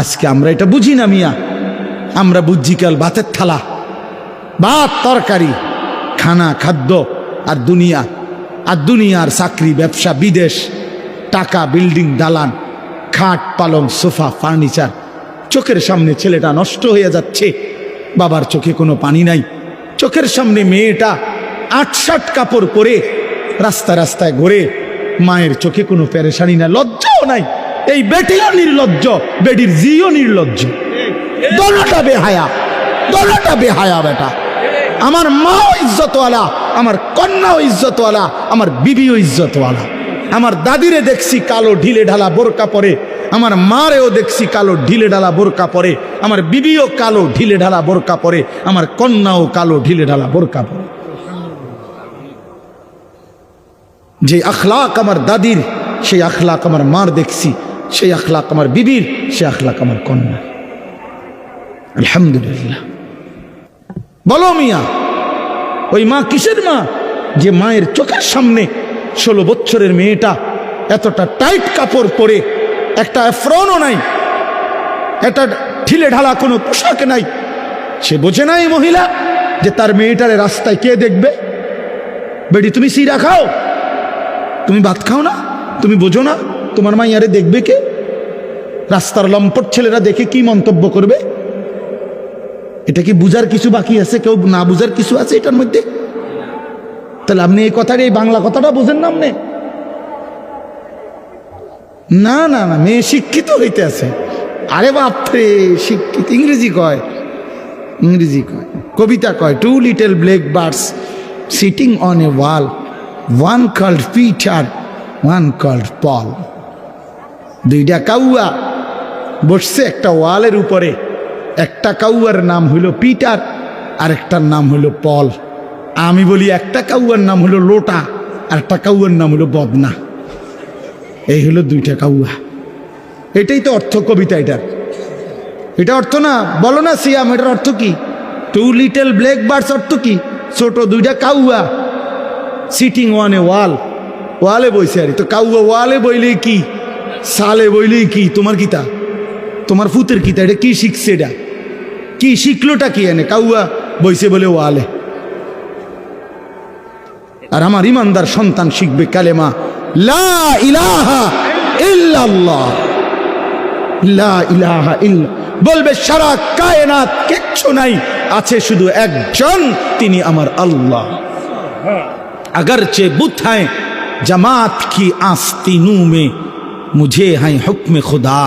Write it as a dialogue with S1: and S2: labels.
S1: আজকে আমরা এটা বুঝি না মিয়া, আমরা বুঝছি কাল ভাতের থালা, ভাত তরকারি, খানা খাদ্য, আর দুনিয়া, আর দুনিয়ার চাকরি ব্যবসা বিদেশ, টাকা বিল্ডিং দালান, খাট পালং সোফা ফার্নিচার। চোখের সামনে ছেলেটা নষ্ট হয়ে যাচ্ছে, বাবার চোখে কোনো পানি নাই। চোখের সামনে মেয়েটা ৮-৬০ কাপড় পরে রাস্তায় রাস্তায় ঘুরে, মায়ের চোখে কোনো পেরেশানি না, লজ্জাও নাই। এই বেটিও নির্লজ্জ, বেটির জিও নির্লজ্জ, দোনোটা বেহায়া, দোনোটা বেহায়া বেটা। আমার মাও ইজ্জতওয়ালা, আমার কন্যাও ইজ্জতওয়ালা, আমার বিবিও ইজ্জতওয়ালা। আমার দাদিরে দেখছি কালো ঢিলে ঢালা বোরকা পরে, আমার মারেও দেখছি কালো ঢিলে ঢালা বোরকা পরে, আমার বিবিও কালো ঢিলে ঢালা বোরকা পরে, আমার কন্যাও কালো ঢিলে ঢালা বোরকা পরে। যে আখলাক আমার দাদির, সেই আখলাক আমার মার দেখছি, সেই আখলাক আমার বিবির, সেই আখলাক আমার কন্যা। আলহামদুলিল্লাহ। বলো মিয়া, ওই মা কিসের মা? যে মায়ের চোখের সামনে 16 বছরের মেয়েটা এতটা টাইট কাপড় পরে, একটা অ্যাফ্রনও নাই, একটা ঢিলে ঢালা কোনো পোশাক নাই। সে বোঝে না এই মহিলা যে তার মেয়েটারে রাস্তায় কে দেখবে। বেটি তুমি সিরা খাও, তুমি ভাত খাও না, তুমি বোঝো না তোমার মাইয়ারে দেখবে কে? রাস্তার লম্পট ছেলেরা দেখে কি মন্তব্য করবে? এটা কি বুঝার কিছু বাকি আছে? কেউ না বুঝার কিছু আছে এটার মধ্যে? তাহলে আপনি এই কথাটা, এই বাংলা কথাটা বোঝেন না আপনি? না না না, মেয়ে শিক্ষিত হইতে আছে। আরে বাপরে, শিক্ষিত ইংরেজি কয়, ইংরেজি কয়, কবিতা কয়, 2 little black birds sitting on a wall, one called Peter, one called Paul. দুইটা কাউয়া বসছে একটা ওয়ালের উপরে, একটা কাউয়ার নাম হইল পিটার, আর একটার নাম হইল পল। আমি বলি একটা কাউয়ার নাম হলো লোটা, আর একটা কাউয়ার নাম হলো বদনা। এই হলো দুইটা কাউয়া। এটাই তো অর্থ কবিতা এটার। এটা অর্থ না? বলো না সিয়াম, এটার অর্থ কি? 2 লিটল ব্ল্যাক বার্ডস অর্থ কি? ছোট দুইটা কাউয়া সিটিং অন এ ওয়াল, ওয়ালে বইছে। আর তো কাউয়া ওয়ালে বইলে কি, সালে বইলে কি? তোমার কিতা, তোমার ফুতের কিতা? এটা কি শিখছে? এটা কি শিখলোটা কি? এনে কাউয়া বইছে বলে ওয়ালে। আর আমার ইমানদার সন্তান শিখবে কালেমা লা ইলাহা ইল্লাল্লাহ, লা ইলাহা ইল্লা। বলবে সারা কায়নাত কিচ্ছু নাই, আছে শুধু একজন, তিনি আমার আল্লাহ। अगरचे बुत हैं जमात की आस्तीनों में, मुझे हैं हुक्म खुदा।